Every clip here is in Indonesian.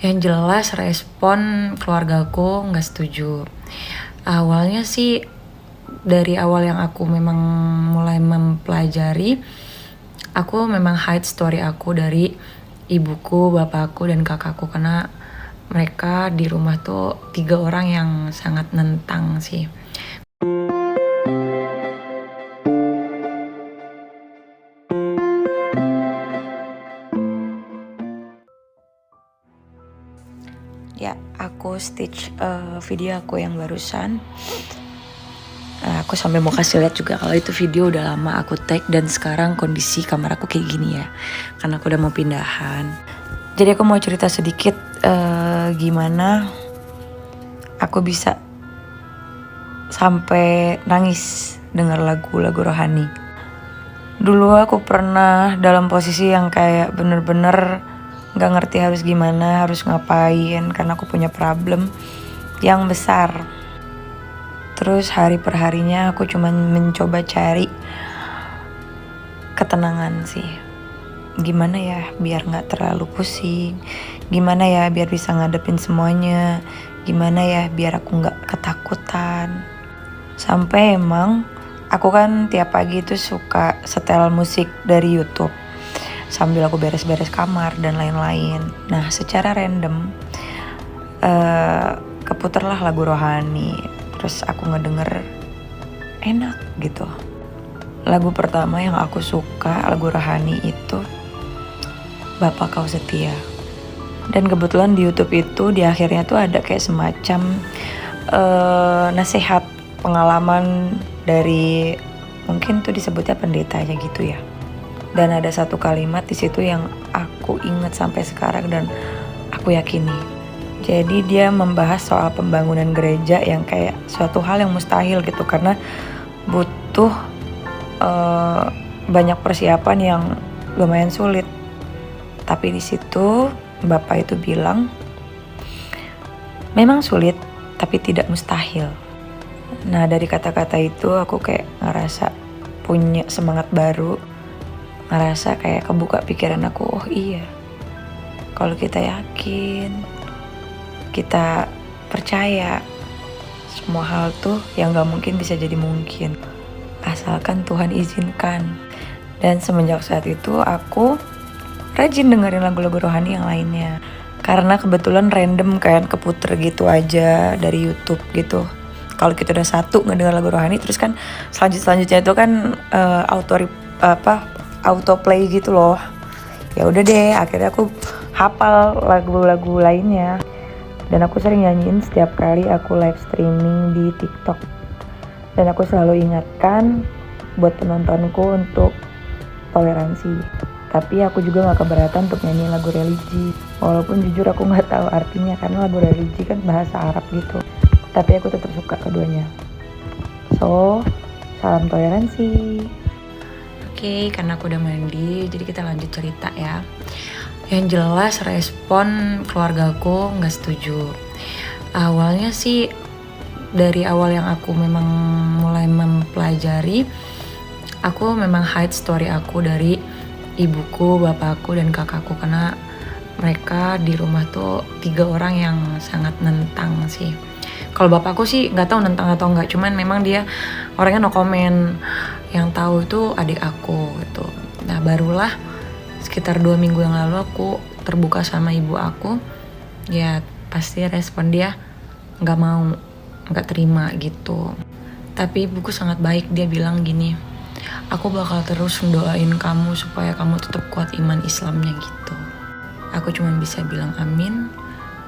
Yang jelas respon keluargaku nggak setuju. Awalnya sih dari awal yang aku memang mulai mempelajari, aku memang hide story aku dari ibuku, bapakku, dan kakakku karena mereka di rumah tuh 3 orang yang sangat nentang sih. Ya, aku stitch video aku yang barusan. Aku sampai mau kasih lihat juga kalau itu video udah lama aku tag dan sekarang kondisi kamar aku kayak gini ya. Karena aku udah mau pindahan. Jadi aku mau cerita sedikit gimana aku bisa sampai nangis dengar lagu-lagu rohani. Dulu aku pernah dalam posisi yang kayak bener-bener gak ngerti harus gimana, harus ngapain, karena aku punya problem yang besar. Terus hari per harinya aku cuma mencoba cari ketenangan sih. Gimana ya biar gak terlalu pusing, gimana ya biar bisa ngadepin semuanya, gimana ya biar aku gak ketakutan. Sampai emang aku kan tiap pagi itu suka setel musik dari YouTube sambil aku beres-beres kamar dan lain-lain. Nah, secara random keputarlah lagu rohani. Terus aku ngedenger enak gitu. Lagu pertama yang aku suka lagu rohani itu Bapa Kau Setia. Dan kebetulan di YouTube itu di akhirnya tuh ada kayak semacam nasihat pengalaman dari mungkin tuh disebutnya pendetanya gitu ya. Dan ada satu kalimat di situ yang aku ingat sampai sekarang dan aku yakini. Jadi dia membahas soal pembangunan gereja yang kayak suatu hal yang mustahil gitu karena butuh banyak persiapan yang lumayan sulit. Tapi di situ Bapak itu bilang, memang sulit tapi tidak mustahil. Nah dari kata-kata itu aku kayak ngerasa punya semangat baru. Ngerasa kayak kebuka pikiran aku, oh iya, kalau kita yakin, kita percaya, semua hal tuh yang gak mungkin bisa jadi mungkin, asalkan Tuhan izinkan. Dan semenjak saat itu aku rajin dengerin lagu-lagu rohani yang lainnya, karena kebetulan random kan keputer gitu aja dari YouTube gitu. Kalau kita udah satu ngedenger lagu rohani, terus kan selanjutnya itu kan auto play gitu loh. Ya udah deh, akhirnya aku hafal lagu-lagu lainnya. Dan aku sering nyanyiin setiap kali aku live streaming di TikTok. Dan aku selalu ingatkan buat penontonku untuk toleransi. Tapi aku juga gak keberatan untuk nyanyi lagu religi. Walaupun jujur aku gak tahu artinya karena lagu religi kan bahasa Arab gitu. Tapi aku tetap suka keduanya. So, salam toleransi. Oke, karena aku udah mandi, jadi kita lanjut cerita ya. Yang jelas respon keluargaku nggak setuju. Awalnya sih dari awal yang aku memang mulai mempelajari, aku memang hide story aku dari ibuku, bapakku, dan kakakku karena mereka di rumah tuh 3 orang yang sangat nentang sih. Kalau bapakku sih nggak tahu nentang atau nggak, cuman memang dia orangnya no comment. Yang tahu itu adik aku gitu. Nah barulah sekitar 2 minggu yang lalu aku terbuka sama ibu aku. Ya pasti respon dia nggak mau, nggak terima gitu. Tapi ibuku sangat baik, dia bilang gini, aku bakal terus mendoain kamu supaya kamu tetap kuat iman Islamnya gitu. Aku cuma bisa bilang amin.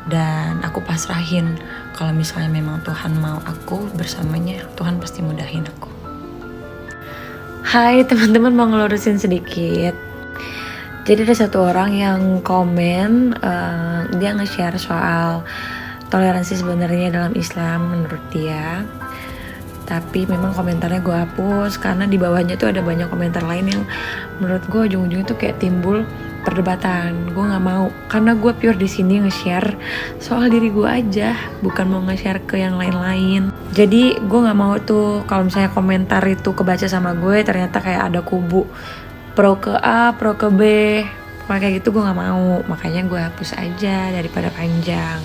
Dan aku pasrahin kalau misalnya memang Tuhan mau aku bersamanya, Tuhan pasti mudahin aku. Hai teman-teman, mau ngelurusin sedikit. Jadi ada satu orang yang komen, dia nge-share soal toleransi sebenarnya dalam Islam menurut dia. Tapi memang komentarnya gue hapus karena di bawahnya tuh ada banyak komentar lain yang menurut gue ujung-ujungnya tuh kayak timbul perdebatan. Gue nggak mau karena gue pure di sini nge-share soal diri gue aja, bukan mau nge-share ke yang lain-lain. Jadi gue nggak mau tuh kalau misalnya komentar itu kebaca sama gue ternyata kayak ada kubu pro ke A, pro ke B, Kalau kayak gitu gue nggak mau, makanya gue hapus aja daripada panjang.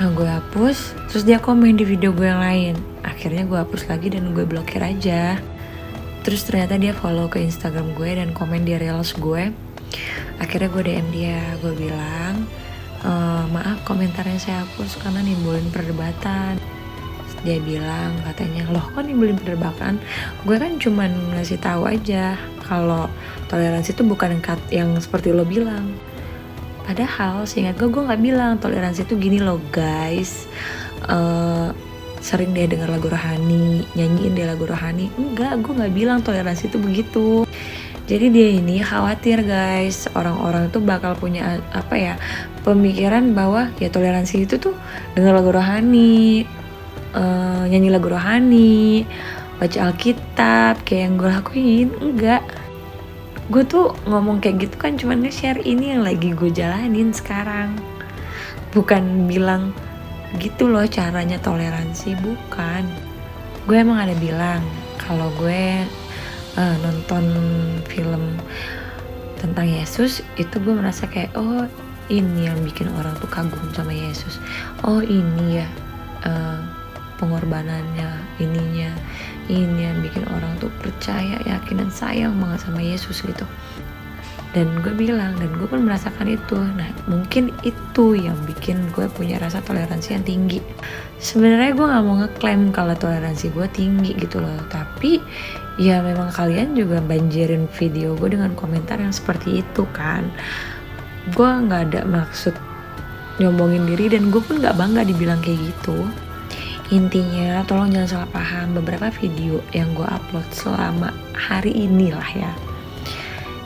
Nah gue hapus, terus dia komen di video gue yang lain. Akhirnya gue hapus lagi dan gue blokir aja. Terus ternyata dia follow ke Instagram gue dan komen di reels gue. Akhirnya gue DM dia, gue bilang, maaf komentarnya saya hapus karena nimbulin perdebatan. Dia bilang katanya, loh kok nimbulin perdebatan? Gue kan cuman ngasih tahu aja kalau toleransi itu bukan yang seperti lo bilang. Padahal seingat gue nggak bilang toleransi itu gini loh guys. Sering dia denger lagu rohani, nyanyiin dia lagu rohani. Enggak, gue nggak bilang toleransi itu begitu. Jadi dia ini khawatir guys, orang-orang tuh bakal punya pemikiran bahwa ya toleransi itu tuh denger lagu rohani, nyanyi lagu rohani, baca Alkitab kayak yang gue lakuin. Enggak, gue tuh ngomong kayak gitu kan cuman nge-share ini yang lagi gue jalanin sekarang, bukan bilang gitu loh caranya toleransi, bukan. Gue emang ada bilang kalau gue nonton film tentang Yesus itu gue merasa kayak, oh ini yang bikin orang tuh kagum sama Yesus, oh ini ya pengorbanannya, ini yang bikin orang tuh percaya, yakin dan sayang banget sama Yesus gitu. Dan gue bilang, dan gue pun merasakan itu. Nah mungkin itu yang bikin gue punya rasa toleransi yang tinggi. Sebenarnya gue gak mau ngeklaim kalau toleransi gue tinggi gitu loh, tapi ya memang kalian juga banjirin video gue dengan komentar yang seperti itu kan. Gue gak ada maksud nyombongin diri dan gue pun gak bangga dibilang kayak gitu. Intinya tolong jangan salah paham, beberapa video yang gue upload selama hari ini lah ya,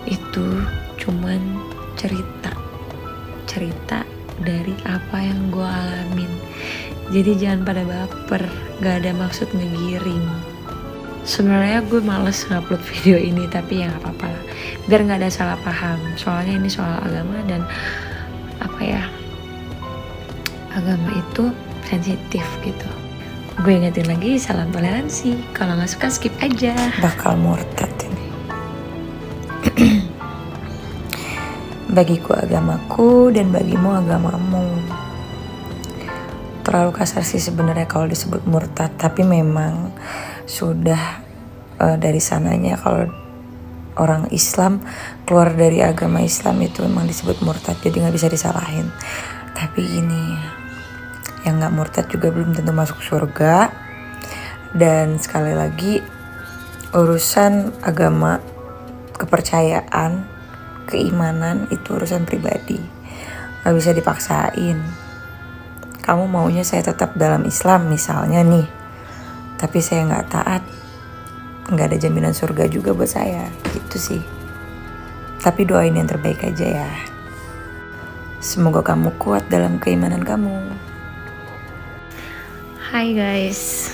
itu cuman cerita dari apa yang gue alamin. Jadi jangan pada baper, gak ada maksud ngegiring. Sebenarnya gue males ngupload video ini, tapi ya gak apa-apa lah, biar gak ada salah paham. Soalnya ini soal agama dan agama itu sensitif gitu. Gue ingetin lagi, salam toleransi. Kalau gak suka skip aja. Bakal murtad ini. Bagiku agamaku dan bagimu agamamu. Terlalu kasar sih sebenarnya kalau disebut murtad, tapi memang sudah dari sananya kalau orang Islam keluar dari agama Islam itu memang disebut murtad, jadi nggak bisa disalahin. Tapi ini yang nggak murtad juga belum tentu masuk surga. Dan sekali lagi, urusan agama, kepercayaan, keimanan itu urusan pribadi, nggak bisa dipaksain. Kamu maunya saya tetap dalam Islam misalnya nih, tapi saya nggak taat, nggak ada jaminan surga juga buat saya, gitu sih. Tapi doain yang terbaik aja ya. Semoga kamu kuat dalam keimanan kamu. Hai guys,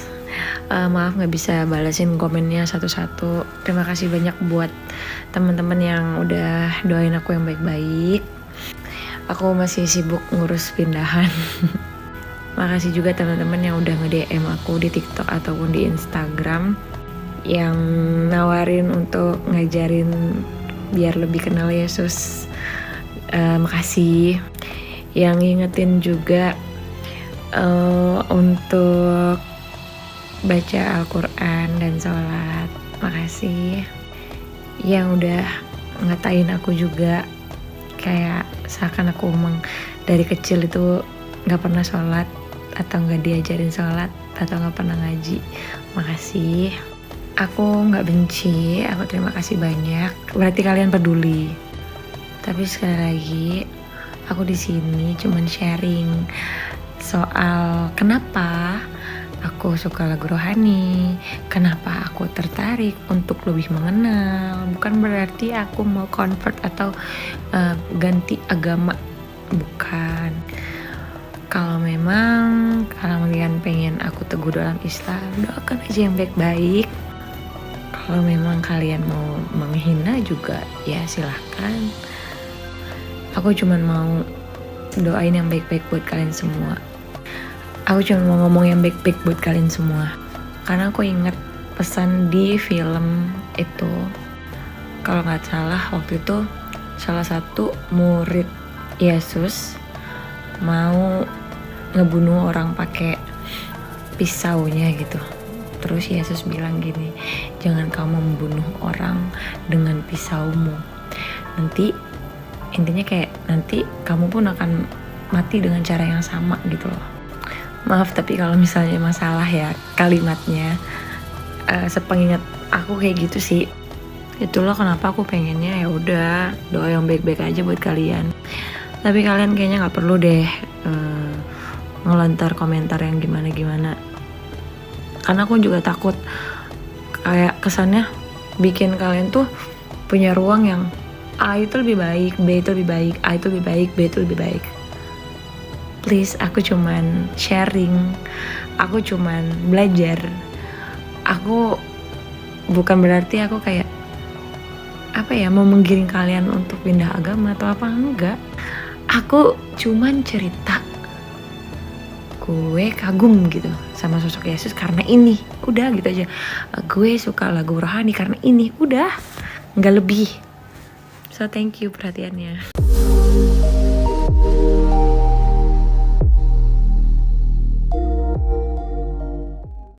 maaf nggak bisa balasin komennya satu-satu. Terima kasih banyak buat teman-teman yang udah doain aku yang baik-baik. Aku masih sibuk ngurus pindahan. Makasih juga teman-teman yang udah nge-DM aku di TikTok ataupun di Instagram, yang nawarin untuk ngajarin biar lebih kenal Yesus. Makasih. Yang ngingetin juga untuk baca Al-Quran dan sholat. Makasih. Yang udah ngatain aku juga, kayak seakan aku emang dari kecil itu gak pernah sholat, atau gak diajarin sholat, atau gak pernah ngaji. Makasih. Aku gak benci, aku terima kasih banyak. Berarti kalian peduli. Tapi sekali lagi, aku di sini cuman sharing soal kenapa aku suka lagu rohani, kenapa aku tertarik untuk lebih mengenal. Bukan berarti aku mau convert atau ganti agama, bukan. Kalau memang kalian pengen aku teguh dalam Islam, doakan aja yang baik-baik. Kalau memang kalian mau menghina juga, ya silahkan. Aku cuma mau doain yang baik-baik buat kalian semua. Aku cuma mau ngomong yang baik-baik buat kalian semua. Karena aku ingat pesan di film itu, kalau nggak salah waktu itu salah satu murid Yesus mau ngebunuh orang pakai pisaunya gitu. Terus Yesus bilang gini, jangan kamu membunuh orang dengan pisaumu. Nanti intinya kayak nanti kamu pun akan mati dengan cara yang sama gitu loh. Maaf tapi kalau misalnya masalah ya kalimatnya, sepengingat aku kayak gitu sih. Itulah kenapa aku pengennya ya udah doa yang baik-baik aja buat kalian. Tapi kalian kayaknya nggak perlu deh ngelontar komentar yang gimana-gimana. Karena aku juga takut kayak kesannya bikin kalian tuh punya ruang yang A itu lebih baik, B itu lebih baik, A itu lebih baik, B itu lebih baik. Please, aku cuman sharing, aku cuman belajar. Aku bukan berarti aku kayak mau menggiring kalian untuk pindah agama atau apa, enggak. Aku cuman cerita gue kagum gitu sama sosok Yesus karena ini, udah gitu aja. Gue suka lagu rohani karena ini, udah, nggak lebih. So thank you perhatiannya.